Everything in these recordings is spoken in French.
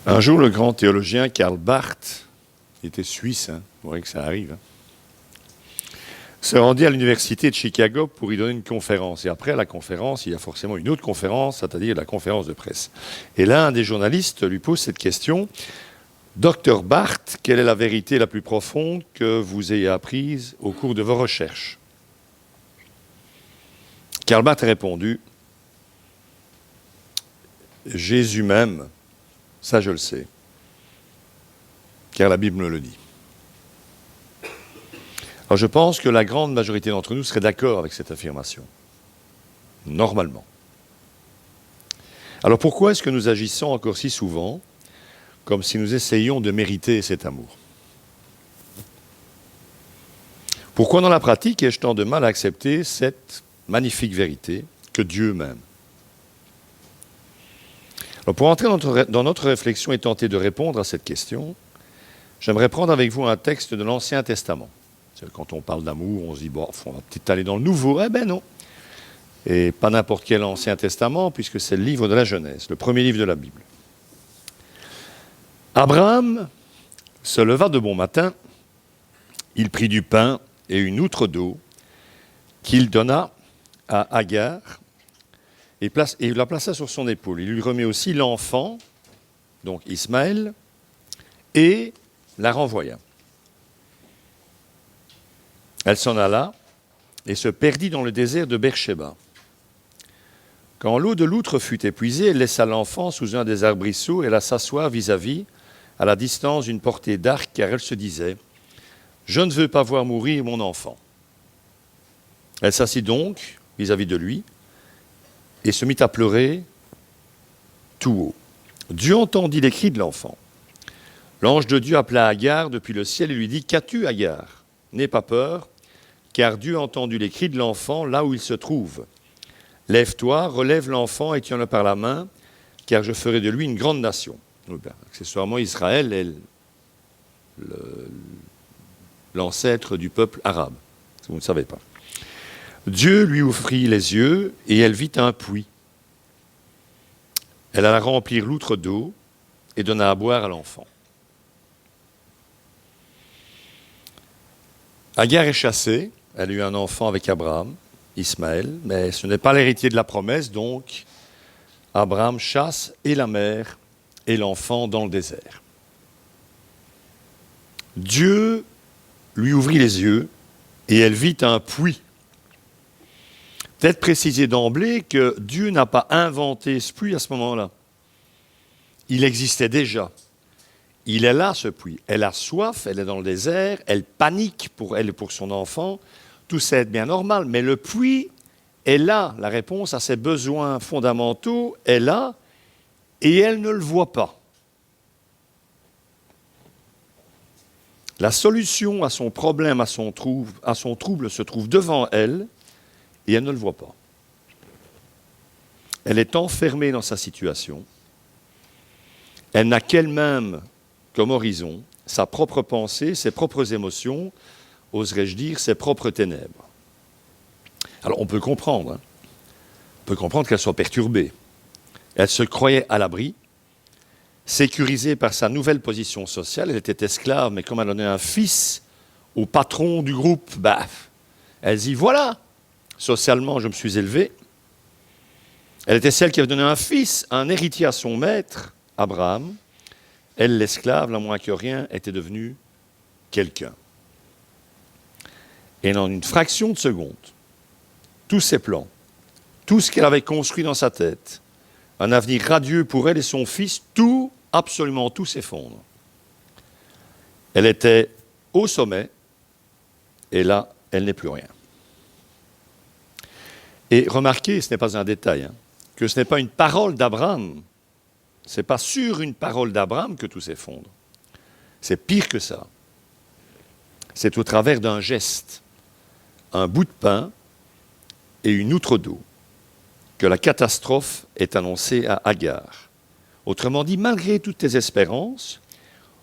Un jour, le grand théologien Karl Barth, qui était suisse, vous voyez que ça arrive, se rendit à l'université de Chicago pour y donner une conférence. Et après la conférence, il y a forcément une autre conférence, c'est-à-dire la conférence de presse. Et là, un des journalistes lui pose cette question. Docteur Barth, quelle est la vérité la plus profonde que vous ayez apprise au cours de vos recherches? Karl Barth a répondu, Jésus m'aime, ça je le sais, car la Bible me le dit. Alors je pense que la grande majorité d'entre nous serait d'accord avec cette affirmation, normalement. Alors pourquoi est-ce que nous agissons encore si souvent comme si nous essayions de mériter cet amour? Pourquoi dans la pratique ai-je tant de mal à accepter cette magnifique vérité que Dieu m'aime? Alors pour entrer dans notre réflexion et tenter de répondre à cette question, j'aimerais prendre avec vous un texte de l'Ancien Testament. Quand on parle d'amour, on se dit, bon, on va peut-être aller dans le Nouveau. Eh ben non. Et pas n'importe quel Ancien Testament, puisque c'est le livre de la Genèse, le premier livre de la Bible. Abraham se leva de bon matin, il prit du pain et une outre d'eau qu'il donna à Agar et il la plaça sur son épaule. Il lui remet aussi l'enfant, donc Ismaël, et la renvoya. Elle s'en alla et se perdit dans le désert de Beersheba. Quand l'eau de l'outre fut épuisée, elle laissa l'enfant sous un des arbrisseaux et alla s'asseoir vis-à-vis, à la distance d'une portée d'arc, car elle se disait « Je ne veux pas voir mourir mon enfant ». Elle s'assit donc vis-à-vis de lui et se mit à pleurer tout haut. Dieu entendit les cris de l'enfant. L'ange de Dieu appela Agar depuis le ciel et lui dit « Qu'as-tu, Agar ? N'aie pas peur, car Dieu a entendu les cris de l'enfant là où il se trouve. Lève-toi, relève l'enfant et tiens-le par la main, car je ferai de lui une grande nation. » Accessoirement, Israël est l'ancêtre du peuple arabe, si vous ne savez pas. Dieu lui ouvrit les yeux et elle vit un puits. Elle alla remplir l'outre d'eau et donna à boire à l'enfant. Agar est chassée, elle a eu un enfant avec Abraham, Ismaël, mais ce n'est pas l'héritier de la promesse, donc Abraham chasse et la mère et l'enfant dans le désert. Dieu lui ouvrit les yeux et elle vit un puits. Peut-être préciser d'emblée que Dieu n'a pas inventé ce puits à ce moment-là. Il existait déjà. Il est là, ce puits. Elle a soif, elle est dans le désert, elle panique pour elle et pour son enfant. Tout ça est bien normal, mais le puits est là. La réponse à ses besoins fondamentaux est là et elle ne le voit pas. La solution à son problème, à son trouble se trouve devant elle et elle ne le voit pas. Elle est enfermée dans sa situation. Elle n'a qu'elle-même comme horizon, sa propre pensée, ses propres émotions, oserais-je dire, ses propres ténèbres. Alors on peut comprendre, qu'elle soit perturbée. Elle se croyait à l'abri, sécurisée par sa nouvelle position sociale. Elle était esclave, mais comme elle donnait un fils au patron du groupe, elle dit, voilà, socialement je me suis élevé. Elle était celle qui avait donné un fils, un héritier à son maître, Abraham. Elle, l'esclave, la moins que rien, était devenue quelqu'un. Et en une fraction de seconde, tous ses plans, tout ce qu'elle avait construit dans sa tête, un avenir radieux pour elle et son fils, tout, absolument tout s'effondre. Elle était au sommet, et là, elle n'est plus rien. Et remarquez, ce n'est pas un détail, que ce n'est pas une parole d'Abraham. Ce n'est pas sur une parole d'Abraham que tout s'effondre. C'est pire que ça. C'est au travers d'un geste, un bout de pain et une outre d'eau, que la catastrophe est annoncée à Agar. Autrement dit, malgré toutes tes espérances,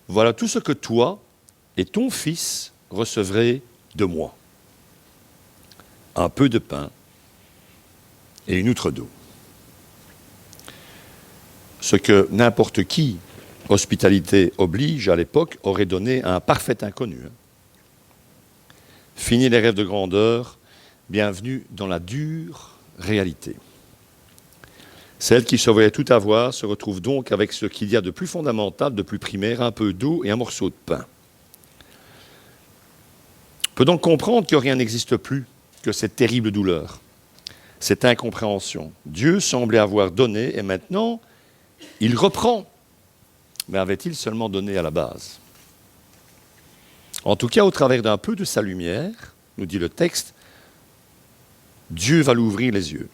voilà tout ce que toi et ton fils recevrez de moi. Un peu de pain et une outre d'eau. Ce que n'importe qui Hospitalité oblige, à l'époque, aurait donné un parfait inconnu. Fini les rêves de grandeur, bienvenue dans la dure réalité. Celle qui se voyait tout avoir se retrouve donc avec ce qu'il y a de plus fondamental, de plus primaire, un peu d'eau et un morceau de pain. On peut donc comprendre que rien n'existe plus que cette terrible douleur, cette incompréhension. Dieu semblait avoir donné et maintenant, il reprend. Mais avait-il seulement donné à la base ? En tout cas, au travers d'un peu de sa lumière, nous dit le texte, Dieu va lui ouvrir les yeux.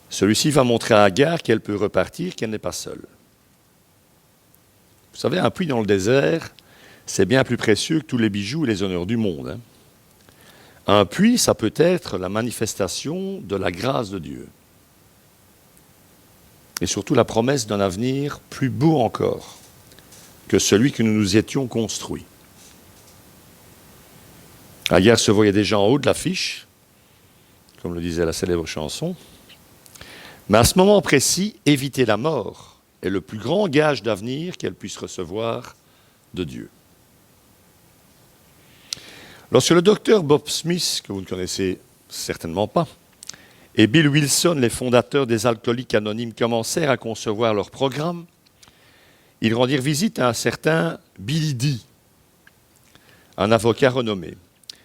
Celui-ci va montrer à Agar qu'elle peut repartir, qu'elle n'est pas seule. Vous savez, un puits dans le désert, c'est bien plus précieux que tous les bijoux et les honneurs du monde. Un puits, ça peut être la manifestation de la grâce de Dieu. Et surtout la promesse d'un avenir plus beau encore que celui que nous nous étions construits. Agar se voyait déjà en haut de l'affiche, comme le disait la célèbre chanson. Mais à ce moment précis, éviter la mort est le plus grand gage d'avenir qu'elle puisse recevoir de Dieu. Lorsque le docteur Bob Smith, que vous ne connaissez certainement pas, et Bill Wilson, les fondateurs des Alcooliques Anonymes, commencèrent à concevoir leur programme, ils rendirent visite à un certain Billy D, un avocat renommé.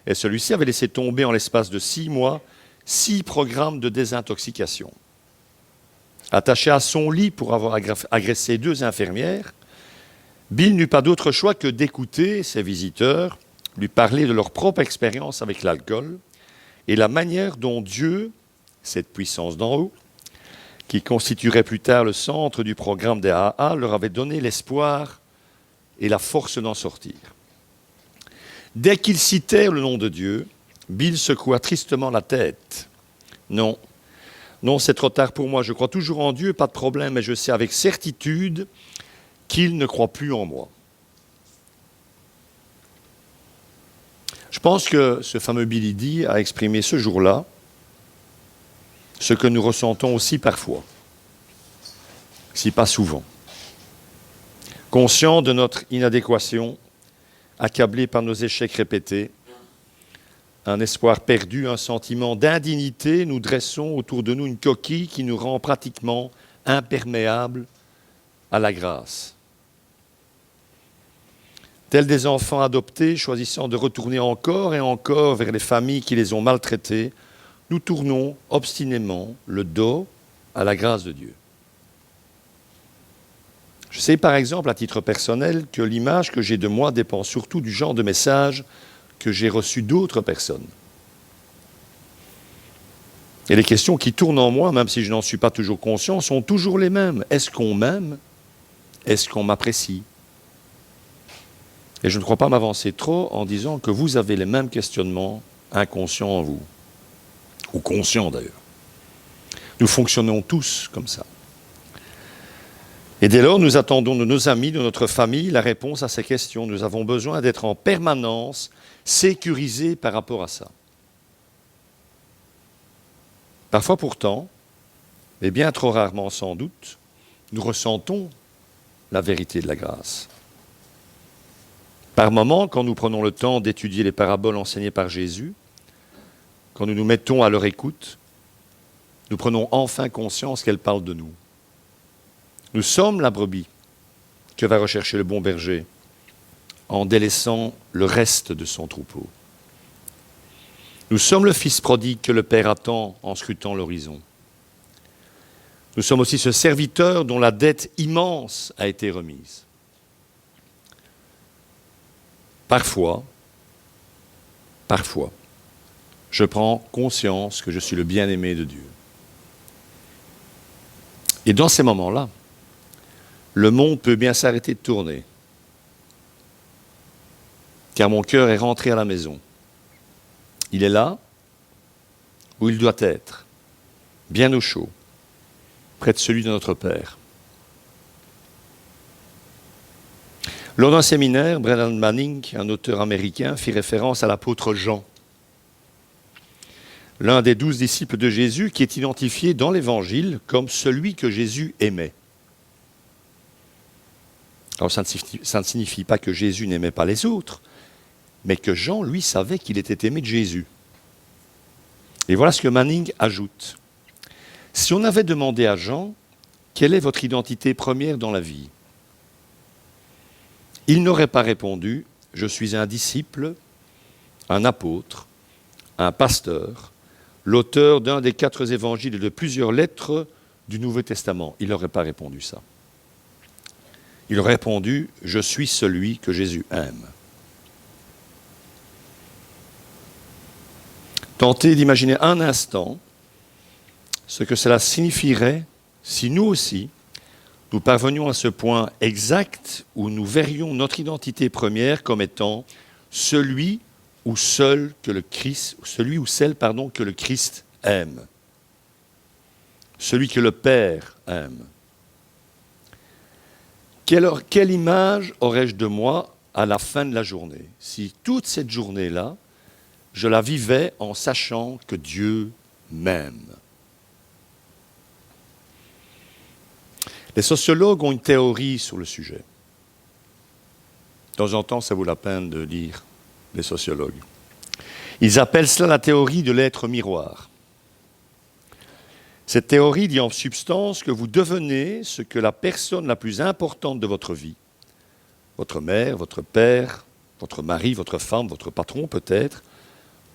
Et celui-ci avait laissé tomber en l'espace de 6 mois 6 programmes de désintoxication. Attaché à son lit pour avoir agressé 2 infirmières, Bill n'eut pas d'autre choix que d'écouter ses visiteurs lui parler de leur propre expérience avec l'alcool et la manière dont Dieu, cette puissance d'en haut, qui constituerait plus tard le centre du programme des AA, leur avait donné l'espoir et la force d'en sortir. Dès qu'ils citèrent le nom de Dieu, Bill secoua tristement la tête. Non, c'est trop tard pour moi, je crois toujours en Dieu, pas de problème, mais je sais avec certitude qu'il ne croit plus en moi. Je pense que ce fameux Billy D a exprimé ce jour-là ce que nous ressentons aussi parfois, si pas souvent. Conscient de notre inadéquation, accablé par nos échecs répétés, un espoir perdu, un sentiment d'indignité, nous dressons autour de nous une coquille qui nous rend pratiquement imperméables à la grâce. Tels des enfants adoptés, choisissant de retourner encore et encore vers les familles qui les ont maltraités, nous tournons obstinément le dos à la grâce de Dieu. Je sais par exemple, à titre personnel, que l'image que j'ai de moi dépend surtout du genre de message que j'ai reçu d'autres personnes. Et les questions qui tournent en moi, même si je n'en suis pas toujours conscient, sont toujours les mêmes. Est-ce qu'on m'aime ? Est-ce qu'on m'apprécie ? Et je ne crois pas m'avancer trop en disant que vous avez les mêmes questionnements inconscients en vous, ou conscients d'ailleurs. Nous fonctionnons tous comme ça. Et dès lors, nous attendons de nos amis, de notre famille, la réponse à ces questions. Nous avons besoin d'être en permanence sécurisés par rapport à ça. Parfois pourtant, et bien trop rarement sans doute, nous ressentons la vérité de la grâce. Par moments, quand nous prenons le temps d'étudier les paraboles enseignées par Jésus, quand nous nous mettons à leur écoute, nous prenons enfin conscience qu'elles parlent de nous. Nous sommes la brebis que va rechercher le bon berger en délaissant le reste de son troupeau. Nous sommes le fils prodigue que le Père attend en scrutant l'horizon. Nous sommes aussi ce serviteur dont la dette immense a été remise. Parfois, je prends conscience que je suis le bien-aimé de Dieu. Et dans ces moments-là, le monde peut bien s'arrêter de tourner, car mon cœur est rentré à la maison. Il est là où il doit être, bien au chaud, près de celui de notre Père. Lors d'un séminaire, Brennan Manning, un auteur américain, fit référence à l'apôtre Jean, l'un des 12 disciples de Jésus qui est identifié dans l'Évangile comme celui que Jésus aimait. Alors ça ne signifie pas que Jésus n'aimait pas les autres, mais que Jean, lui, savait qu'il était aimé de Jésus. Et voilà ce que Manning ajoute. Si on avait demandé à Jean, quelle est votre identité première dans la vie? Il n'aurait pas répondu, je suis un disciple, un apôtre, un pasteur, l'auteur d'un des 4 évangiles et de plusieurs lettres du Nouveau Testament. Il n'aurait pas répondu ça. Il aurait répondu, je suis celui que Jésus aime. Tentez d'imaginer un instant ce que cela signifierait si nous aussi, nous parvenions à ce point exact où nous verrions notre identité première comme étant celui ou seul que le Christ, celui ou celle, que le Christ aime. Celui que le Père aime. Quelle image aurais-je de moi à la fin de la journée, si toute cette journée-là, je la vivais en sachant que Dieu m'aime? Les sociologues ont une théorie sur le sujet. De temps en temps, ça vaut la peine de lire les sociologues. Ils appellent cela la théorie de l'être miroir. Cette théorie dit en substance que vous devenez ce que la personne la plus importante de votre vie, votre mère, votre père, votre mari, votre femme, votre patron peut-être,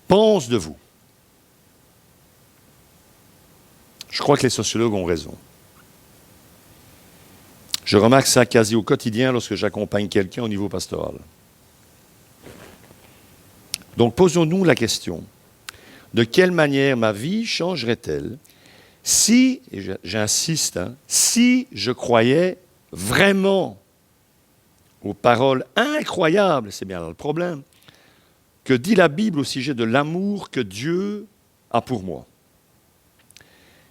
pense de vous. Je crois que les sociologues ont raison. Je remarque ça quasi au quotidien lorsque j'accompagne quelqu'un au niveau pastoral. Donc posons-nous la question, de quelle manière ma vie changerait-elle si, et j'insiste, si je croyais vraiment aux paroles incroyables, c'est bien là le problème, que dit la Bible au sujet de l'amour que Dieu a pour moi.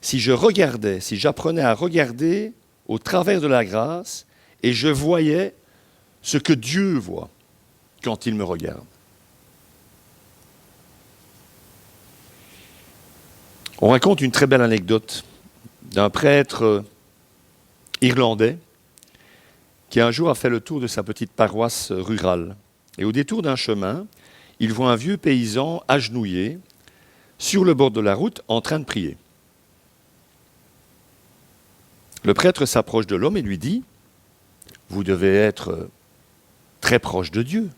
Si je regardais, si j'apprenais à regarder au travers de la grâce, et je voyais ce que Dieu voit quand il me regarde. On raconte une très belle anecdote d'un prêtre irlandais qui un jour a fait le tour de sa petite paroisse rurale. Et au détour d'un chemin, il voit un vieux paysan agenouillé sur le bord de la route en train de prier. Le prêtre s'approche de l'homme et lui dit « Vous devez être très proche de Dieu. »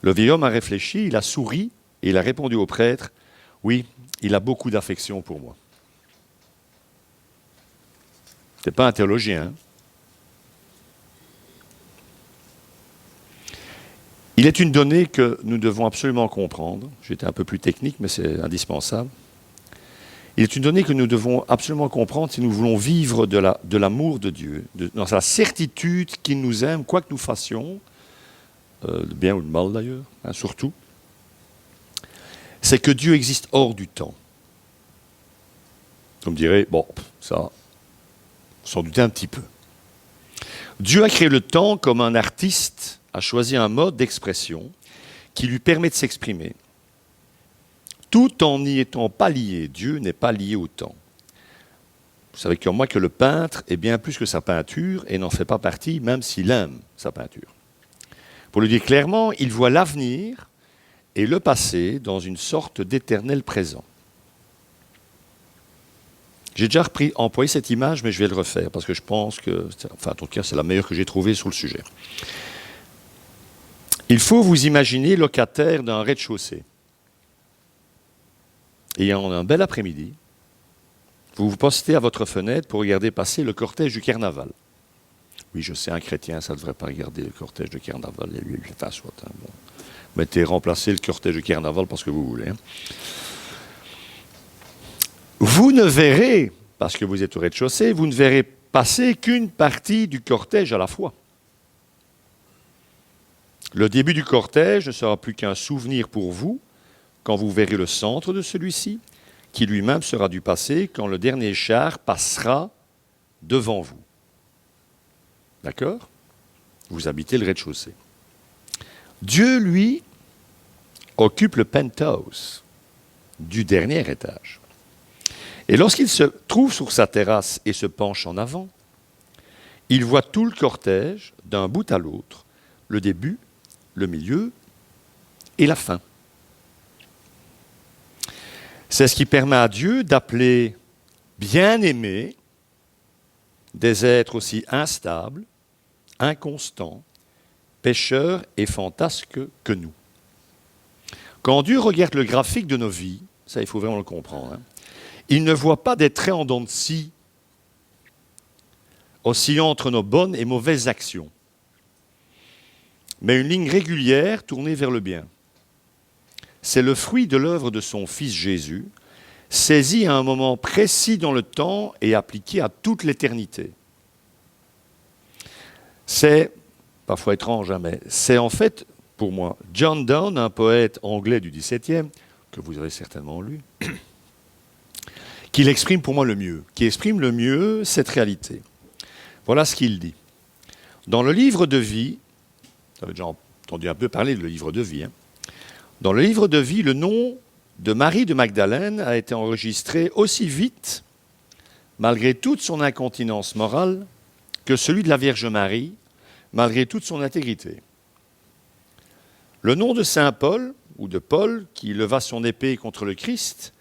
Le vieil homme a réfléchi, il a souri et il a répondu au prêtre « Oui, il a beaucoup d'affection pour moi. » Ce n'est pas un théologien. Hein? Il est une donnée que nous devons absolument comprendre. J'étais un peu plus technique, mais c'est indispensable. Il est une donnée que nous devons absolument comprendre si nous voulons vivre de l'amour de Dieu, dans la certitude qu'il nous aime, quoi que nous fassions, le bien ou le mal d'ailleurs, hein, surtout. C'est que Dieu existe hors du temps. Vous me direz, bon, ça, sans douter un petit peu. Dieu a créé le temps comme un artiste a choisi un mode d'expression qui lui permet de s'exprimer. Tout en n'y étant pas lié, Dieu n'est pas lié au temps. Vous savez comme moi que le peintre est bien plus que sa peinture et n'en fait pas partie, même s'il aime sa peinture. Pour le dire clairement, il voit l'avenir et le passé dans une sorte d'éternel présent. J'ai déjà employé cette image, mais je vais le refaire parce que je pense que, en tout cas, c'est la meilleure que j'ai trouvée sur le sujet. Il faut vous imaginer locataire d'un rez-de-chaussée. Et en un bel après-midi, vous vous postez à votre fenêtre pour regarder passer le cortège du carnaval. Oui, je sais, un chrétien, ça ne devrait pas regarder le cortège du carnaval. Enfin, soit, hein, bon. Mettez, remplacez le cortège du carnaval parce que vous voulez. Hein. Vous ne verrez, parce que vous êtes au rez-de-chaussée, vous ne verrez passer qu'une partie du cortège à la fois. Le début du cortège ne sera plus qu'un souvenir pour vous, quand vous verrez le centre de celui-ci, qui lui-même sera du passé quand le dernier char passera devant vous. D'accord? Vous habitez le rez-de-chaussée. Dieu, lui, occupe le penthouse du dernier étage. Et lorsqu'il se trouve sur sa terrasse et se penche en avant, Il voit tout le cortège, d'un bout à l'autre, le début, le milieu et la fin. C'est ce qui permet à Dieu d'appeler bien-aimés des êtres aussi instables, inconstants, pécheurs et fantasques que nous. Quand Dieu regarde le graphique de nos vies, ça il faut vraiment le comprendre, hein, il ne voit pas des traits en dents de scie oscillant entre nos bonnes et mauvaises actions, mais une ligne régulière tournée vers le bien. C'est le fruit de l'œuvre de son Fils Jésus, saisi à un moment précis dans le temps et appliqué à toute l'éternité. C'est, parfois étrange, hein, mais c'est en fait, pour moi, John Donne, un poète anglais du XVIIe, que vous avez certainement lu, qui l'exprime pour moi le mieux, qui exprime le mieux cette réalité. Voilà ce qu'il dit. Dans le livre de vie, vous avez déjà entendu un peu parler du livre de vie, hein, dans le livre de vie, le nom de Marie de Magdalène a été enregistré aussi vite, malgré toute son incontinence morale, que celui de la Vierge Marie, malgré toute son intégrité. Le nom de Saint Paul, ou de Paul, qui leva son épée contre le Christ,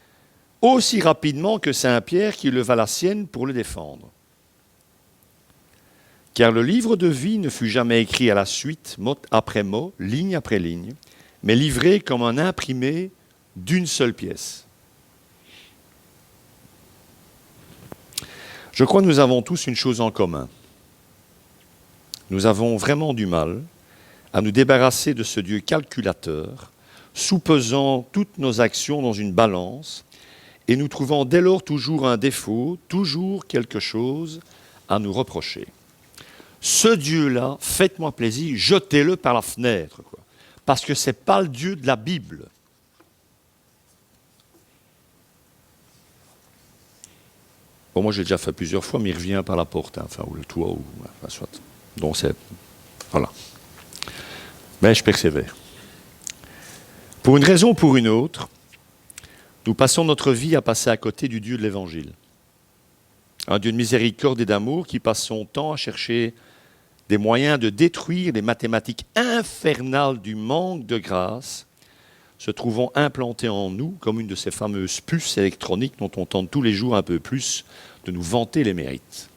aussi rapidement que Saint Pierre qui leva la sienne pour le défendre. Car le livre de vie ne fut jamais écrit à la suite, mot après mot, ligne après ligne, mais livré comme un imprimé d'une seule pièce. Je crois que nous avons tous une chose en commun. Nous avons vraiment du mal à nous débarrasser de ce Dieu calculateur, soupesant toutes nos actions dans une balance, et nous trouvant dès lors toujours un défaut, toujours quelque chose à nous reprocher. Ce Dieu-là, faites-moi plaisir, jetez-le par la fenêtre, quoi. Parce que ce n'est pas le Dieu de la Bible. Bon, moi, j'ai déjà fait plusieurs fois, mais il revient par la porte, hein, enfin, ou le toit, ou enfin, soit. Donc, c'est... Voilà. Mais je persévère. Pour une raison ou pour une autre, nous passons notre vie à passer à côté du Dieu de l'Évangile. Un Dieu de miséricorde et d'amour qui passe son temps à chercher des moyens de détruire les mathématiques infernales du manque de grâce, se trouvant implantées en nous comme une de ces fameuses puces électroniques dont on tente tous les jours un peu plus de nous vanter les mérites.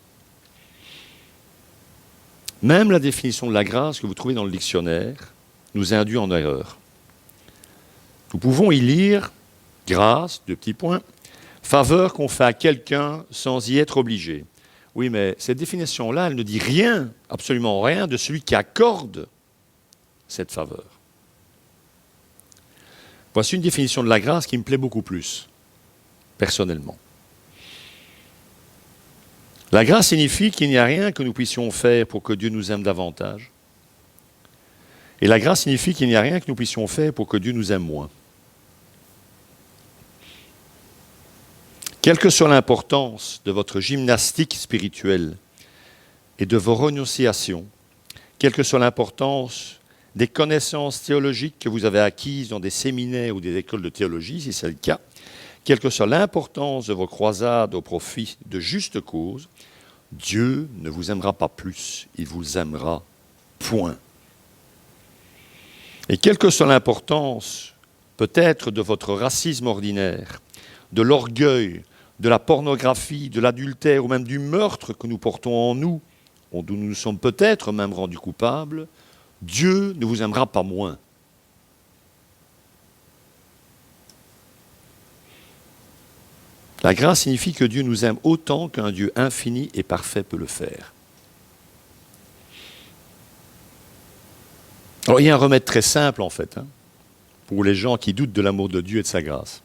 Même la définition de la grâce que vous trouvez dans le dictionnaire nous induit en erreur. Nous pouvons y lire grâce, deux petits points, faveur qu'on fait à quelqu'un sans y être obligé. Oui, mais cette définition-là, elle ne dit rien, absolument rien, de celui qui accorde cette faveur. Voici une définition de la grâce qui me plaît beaucoup plus, personnellement. La grâce signifie qu'il n'y a rien que nous puissions faire pour que Dieu nous aime davantage. Et la grâce signifie qu'il n'y a rien que nous puissions faire pour que Dieu nous aime moins. Quelle que soit l'importance de votre gymnastique spirituelle et de vos renonciations, quelle que soit l'importance des connaissances théologiques que vous avez acquises dans des séminaires ou des écoles de théologie, si c'est le cas, quelle que soit l'importance de vos croisades au profit de justes causes, Dieu ne vous aimera pas plus, il vous aimera, point. Et quelle que soit l'importance, peut-être, de votre racisme ordinaire, de l'orgueil, de la pornographie, de l'adultère ou même du meurtre que nous portons en nous, dont nous nous sommes peut-être même rendus coupables, Dieu ne vous aimera pas moins. La grâce signifie que Dieu nous aime autant qu'un Dieu infini et parfait peut le faire. Alors, il y a un remède très simple, en fait, hein, pour les gens qui doutent de l'amour de Dieu et de sa grâce.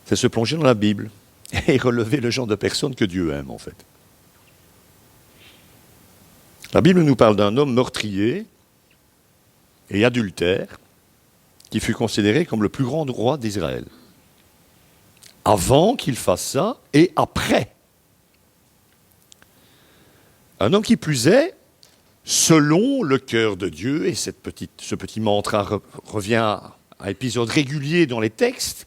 C'est se plonger dans la Bible et relever le genre de personne que Dieu aime, en fait. La Bible nous parle d'un homme meurtrier et adultère qui fut considéré comme le plus grand roi d'Israël. Avant qu'il fasse ça et après. Un homme qui plus est, selon le cœur de Dieu, et ce petit mantra revient à épisodes réguliers dans les textes,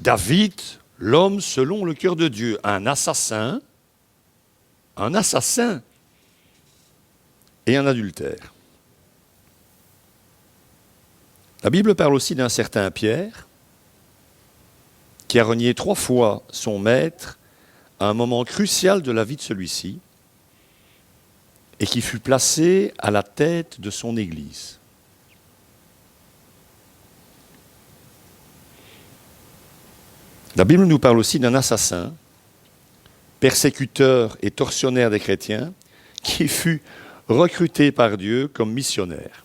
David, l'homme selon le cœur de Dieu, un assassin, un assassin et un adultère. La Bible parle aussi d'un certain Pierre qui a renié 3 fois son maître à un moment crucial de la vie de celui-ci et qui fut placé à la tête de son Église. La Bible nous parle aussi d'un assassin, persécuteur et tortionnaire des chrétiens, qui fut recruté par Dieu comme missionnaire,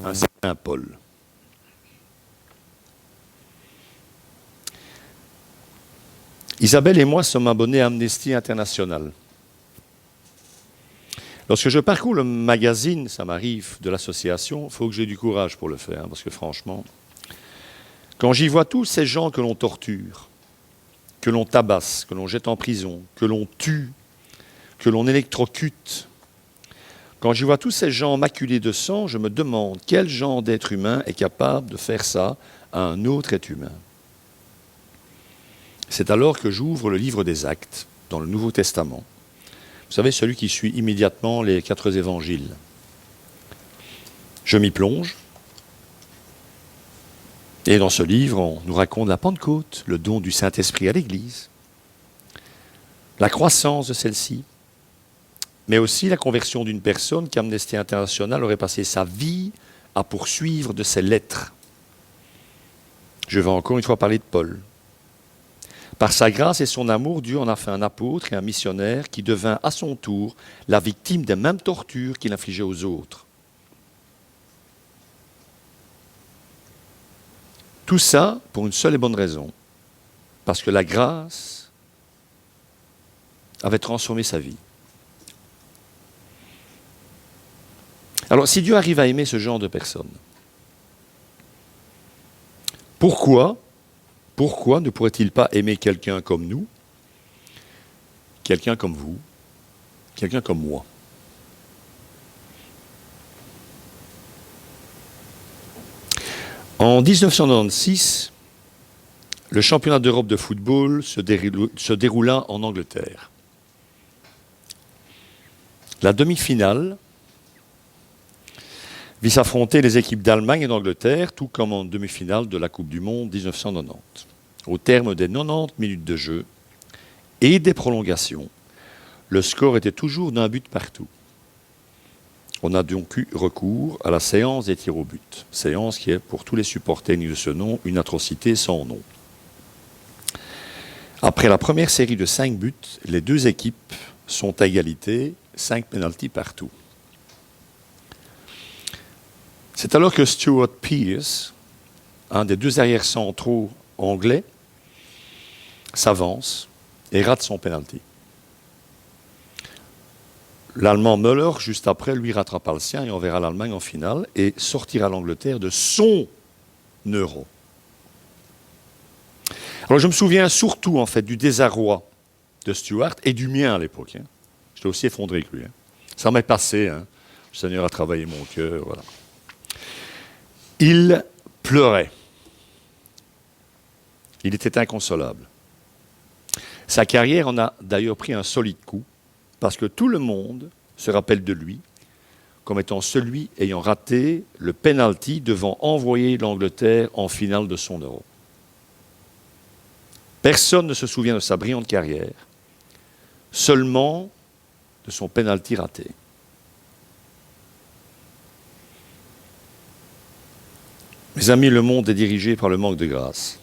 un certain Paul. Isabelle et moi sommes abonnés à Amnesty International. Lorsque je parcours le magazine, ça m'arrive, de l'association, il faut que j'ai du courage pour le faire, parce que franchement, quand j'y vois tous ces gens que l'on torture, que l'on tabasse, que l'on jette en prison, que l'on tue, que l'on électrocute, quand j'y vois tous ces gens maculés de sang, je me demande quel genre d'être humain est capable de faire ça à un autre être humain. C'est alors que j'ouvre le livre des Actes, dans le Nouveau Testament. Vous savez, celui qui suit immédiatement les 4 évangiles. Je m'y plonge. Et dans ce livre, on nous raconte la Pentecôte, le don du Saint-Esprit à l'Église, la croissance de celle-ci, mais aussi la conversion d'une personne qu'Amnesty International aurait passé sa vie à poursuivre de ses lettres. Je vais encore une fois parler de Paul. Par sa grâce et son amour, Dieu en a fait un apôtre et un missionnaire qui devint à son tour la victime des mêmes tortures qu'il infligeait aux autres. Tout ça pour une seule et bonne raison, parce que la grâce avait transformé sa vie. Alors, si Dieu arrive à aimer ce genre de personnes, pourquoi ne pourrait-il pas aimer quelqu'un comme nous, quelqu'un comme vous, quelqu'un comme moi? En 1996, le championnat d'Europe de football se déroula en Angleterre. La demi-finale vit s'affronter les équipes d'Allemagne et d'Angleterre, tout comme en demi-finale de la Coupe du Monde 1990. Au terme des 90 minutes de jeu et des prolongations, le score était toujours d'un but partout. On a donc eu recours à la séance des tirs au but, séance qui est pour tous les supporters de ce nom une atrocité sans nom. Après la première série de 5 buts, les 2 équipes sont à égalité, 5 pénaltys partout. C'est alors que Stuart Pearce, un des 2 arrières centraux anglais, s'avance et rate son pénalty. L'Allemand Müller, juste après, lui rattrapera le sien et on verra l'Allemagne en finale et sortira l'Angleterre de son euro. Alors je me souviens surtout en fait du désarroi de Stuart et du mien à l'époque. J'étais aussi effondré que lui. Ça m'est passé. Le Seigneur a travaillé mon cœur. Voilà. Il pleurait. Il était inconsolable. Sa carrière en a d'ailleurs pris un solide coup, parce que tout le monde se rappelle de lui comme étant celui ayant raté le penalty devant envoyer l'Angleterre en finale de son Euro. Personne ne se souvient de sa brillante carrière, seulement de son penalty raté. Mes amis, le monde est dirigé par le manque de grâce.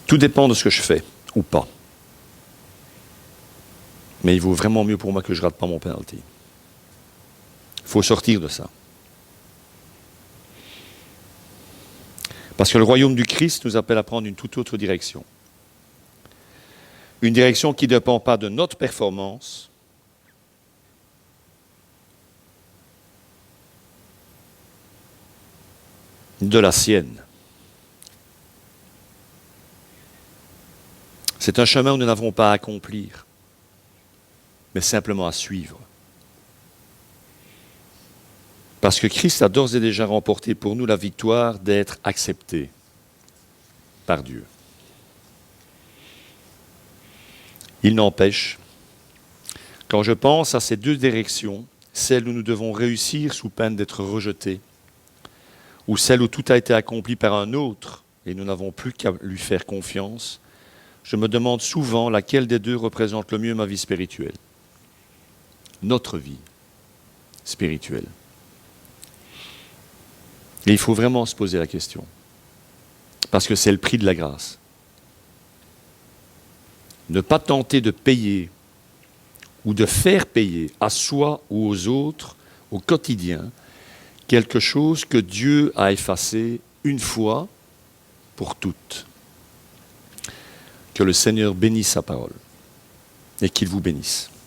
Tout dépend de ce que je fais, ou pas. Mais il vaut vraiment mieux pour moi que je ne rate pas mon penalty. Il faut sortir de ça. Parce que le royaume du Christ nous appelle à prendre une toute autre direction. Une direction qui ne dépend pas de notre performance, de la sienne. C'est un chemin où nous n'avons pas à accomplir, mais simplement à suivre. Parce que Christ a d'ores et déjà remporté pour nous la victoire d'être accepté par Dieu. Il n'empêche, quand je pense à ces deux directions, celle où nous devons réussir sous peine d'être rejetés, ou celle où tout a été accompli par un autre et nous n'avons plus qu'à lui faire confiance, je me demande souvent laquelle des deux représente le mieux ma vie spirituelle. Notre vie spirituelle. Et il faut vraiment se poser la question. Parce que c'est le prix de la grâce. Ne pas tenter de payer ou de faire payer à soi ou aux autres, au quotidien, quelque chose que Dieu a effacé une fois pour toutes. Que le Seigneur bénisse sa parole et qu'il vous bénisse.